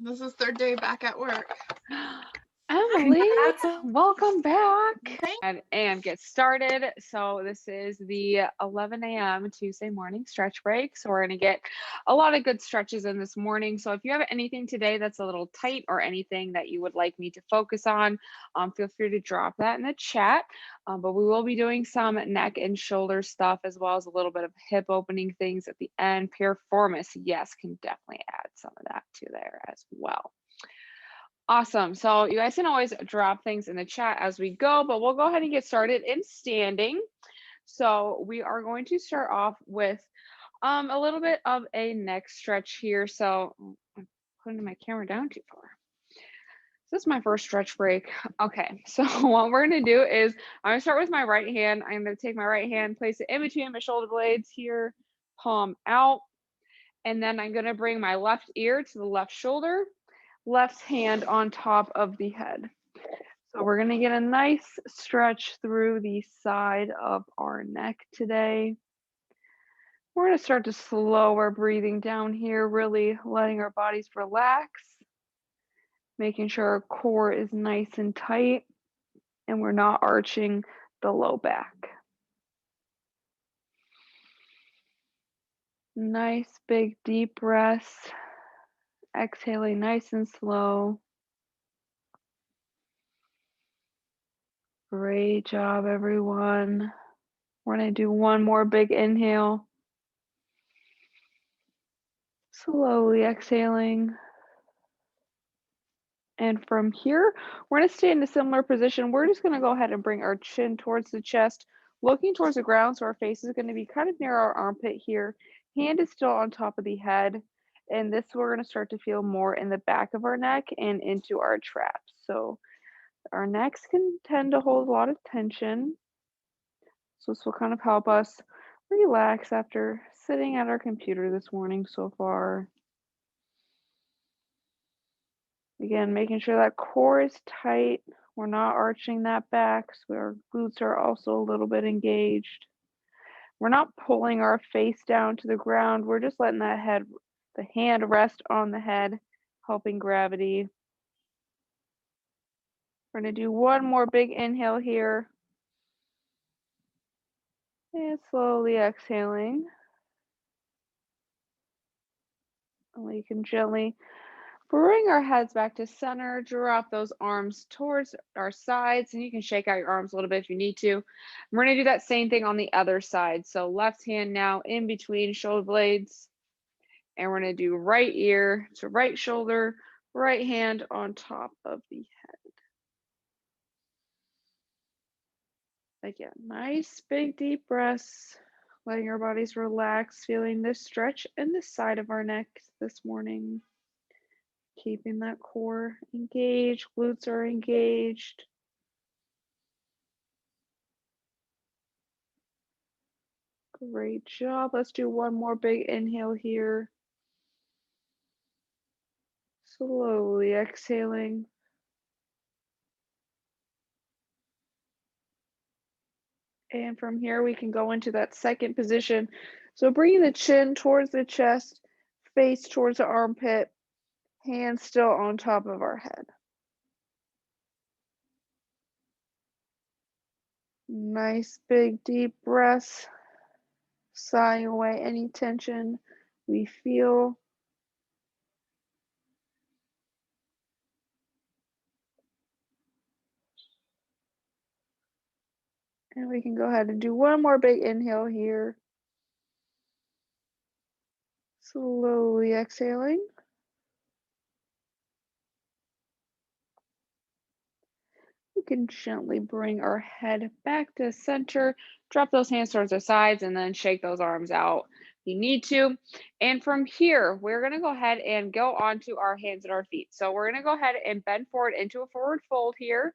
This is third day back at work. Emily, welcome back. Thank And get started. So this is the 11 a.m. Tuesday morning stretch break. So we're going to get a lot of good stretches in this morning. So if you have anything today that's a little tight or anything that you would like me to focus on, feel free to drop that in the chat. But we will be doing some neck and shoulder stuff as well as a little bit of hip opening things at the end. Piriformis, yes, can definitely add some of that to there as well. Awesome. So you guys can always drop things in the chat as we go, but we'll go ahead and get started in standing. So we are going to start off with a little bit of a neck stretch here. So I'm putting my camera down too far. This is my first stretch break. Okay, so what we're gonna do is I'm gonna start with my right hand. I'm gonna take my right hand, place it in between my shoulder blades here, palm out, and then I'm gonna bring my left ear to the left shoulder, left hand on top of the head. So we're going to get a nice stretch through the side of our neck today. We're going to start to slow our breathing down here, really letting our bodies relax, making sure our core is nice and tight, and we're not arching the low back. Nice big deep breaths, exhaling nice and slow. Great job, everyone. We're going to do one more big inhale. Slowly exhaling. And from here, we're going to stay in a similar position. We're just going to go ahead and bring our chin towards the chest, looking towards the ground. So our face is going to be kind of near our armpit here. Hand is still on top of the head. And this we're going to start to feel more in the back of our neck and into our traps. So our necks can tend to hold a lot of tension. So this will kind of help us relax after sitting at our computer this morning so far. Again, making sure that core is tight. We're not arching that back, so our glutes are also a little bit engaged. We're not pulling our face down to the ground. We're just letting the hand rest on the head, helping gravity. We're going to do one more big inhale here. And slowly exhaling. And we can gently bring our heads back to center, drop those arms towards our sides, and you can shake out your arms a little bit if you need to. We're going to do that same thing on the other side. So left hand now in between shoulder blades, and we're going to do right ear to right shoulder, right hand on top of the head. Again, nice big deep breaths, letting our bodies relax, feeling this stretch in the side of our neck this morning. Keeping that core engaged, glutes are engaged. Great job. Let's do one more big inhale here. Slowly exhaling. And from here, we can go into that second position. So bringing the chin towards the chest, face towards the armpit, hands still on top of our head. Nice big deep breaths, sighing away any tension we feel. And we can go ahead and do one more big inhale here. Slowly exhaling. We can gently bring our head back to center, drop those hands towards our sides, and then shake those arms out if you need to. And from here, we're going to go ahead and go onto our hands and our feet. So we're going to go ahead and bend forward into a forward fold here,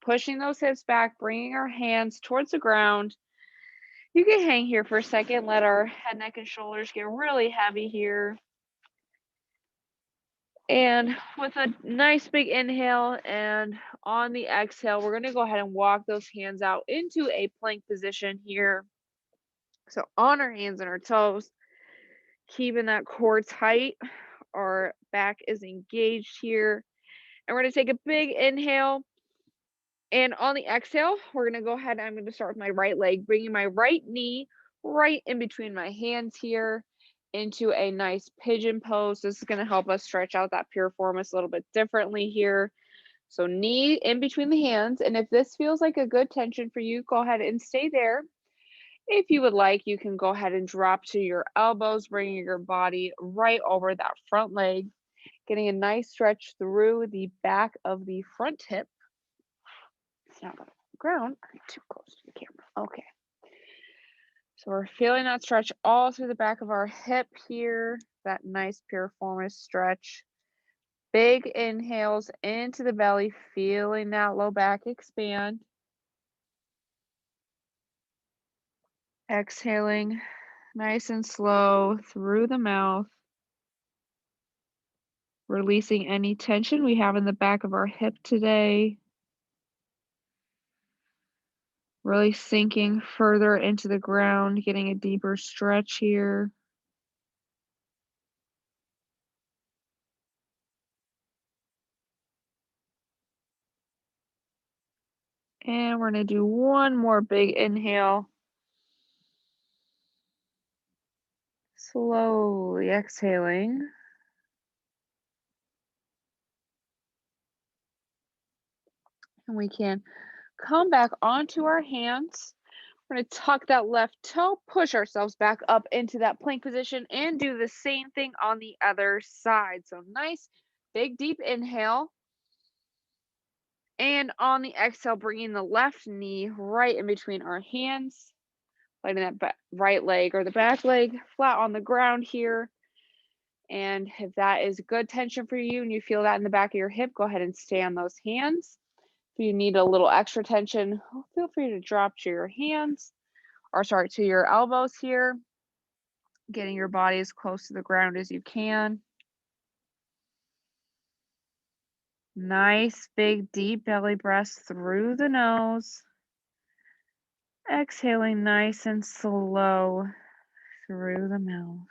pushing those hips back, bringing our hands towards the ground. You can hang here for a second, let our head, neck, and shoulders get really heavy here. And with a nice big inhale and on the exhale, we're going to go ahead and walk those hands out into a plank position here. So on our hands and our toes, keeping that core tight, our back is engaged here. And we're going to take a big inhale. And on the exhale, we're going to go ahead. I'm going to start with my right leg, bringing my right knee right in between my hands here into a nice pigeon pose. This is going to help us stretch out that piriformis a little bit differently here. So knee in between the hands. And if this feels like a good tension for you, go ahead and stay there. If you would like, you can go ahead and drop to your elbows, bringing your body right over that front leg, getting a nice stretch through the back of the front hip. It's not on the ground. I'm too close to the camera. Okay. So we're feeling that stretch all through the back of our hip here, that nice piriformis stretch. Big inhales into the belly, feeling that low back expand. Exhaling nice and slow through the mouth. Releasing any tension we have in the back of our hip today. Really sinking further into the ground, getting a deeper stretch here. And we're going to do one more big inhale. Slowly exhaling. And we can come back onto our hands. We're going to tuck that left toe, push ourselves back up into that plank position, and do the same thing on the other side. So nice, big, deep inhale. And on the exhale, bringing the left knee right in between our hands, letting that right leg or the back leg flat on the ground here. And if that is good tension for you and you feel that in the back of your hip, go ahead and stay on those hands. If you need a little extra tension, feel free to drop to your hands, or sorry, to your elbows here, getting your body as close to the ground as you can. Nice, big, deep belly breaths through the nose. Exhaling nice and slow through the mouth.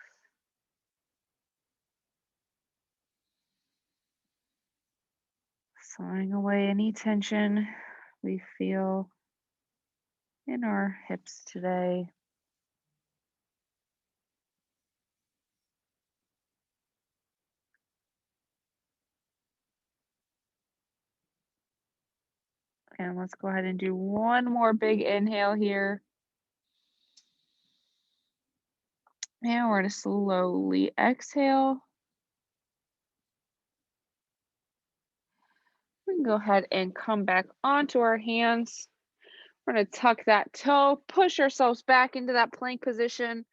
Sawing away any tension we feel in our hips today. And let's go ahead and do one more big inhale here. And we're going to slowly exhale. We can go ahead and come back onto our hands. We're going to tuck that toe, push ourselves back into that plank position.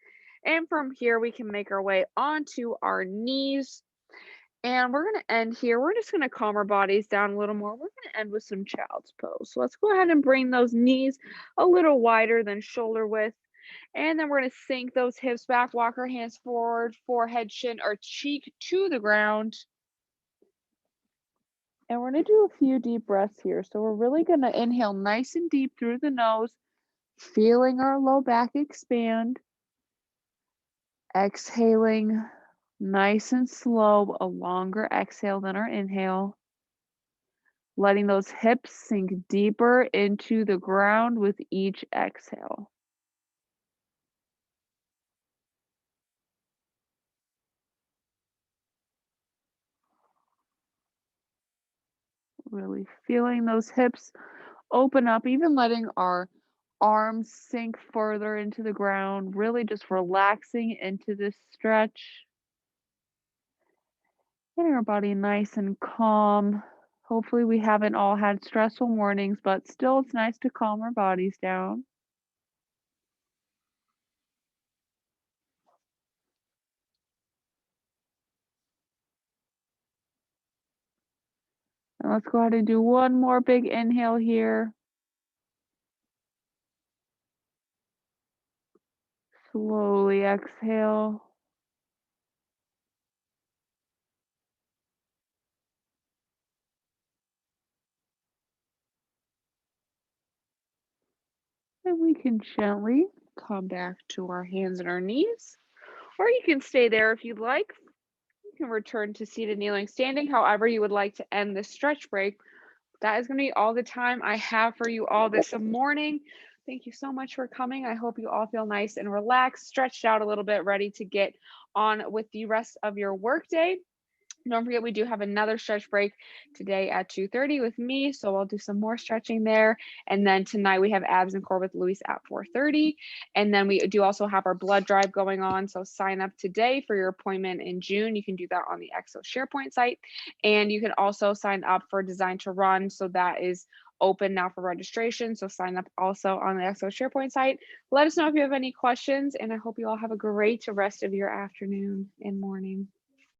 And from here, we can make our way onto our knees. And we're going to end here. We're just going to calm our bodies down a little more. We're going to end with some child's pose. So let's go ahead and bring those knees a little wider than shoulder width. And then we're going to sink those hips back, walk our hands forward, forehead, shin, or cheek to the ground. And we're going to do a few deep breaths here. So we're really going to inhale nice and deep through the nose, feeling our low back expand. Exhaling nice and slow, a longer exhale than our inhale. Letting those hips sink deeper into the ground with each exhale. Really feeling those hips open up, even letting our arms sink further into the ground, really just relaxing into this stretch. Getting our body nice and calm. Hopefully we haven't all had stressful mornings, but still it's nice to calm our bodies down. And let's go ahead and do one more big inhale here. Slowly exhale. And we can gently come back to our hands and our knees, or you can stay there if you'd like. You can return to seated, kneeling, standing, however you would like to end this stretch break. That is going to be all the time I have for you all this morning. Thank you so much for coming. I hope you all feel nice and relaxed, stretched out a little bit, ready to get on with the rest of your workday. Don't forget, we do have another stretch break today at 2:30 with me, so I'll do some more stretching there. And then tonight we have abs and core with Luis at 4:30. And then we do also have our blood drive going on, so sign up today for your appointment in June. You can do that on the Exo SharePoint site. And you can also sign up for Design to Run, so that is open now for registration. So sign up also on the Exo SharePoint site. Let us know if you have any questions, and I hope you all have a great rest of your afternoon and morning.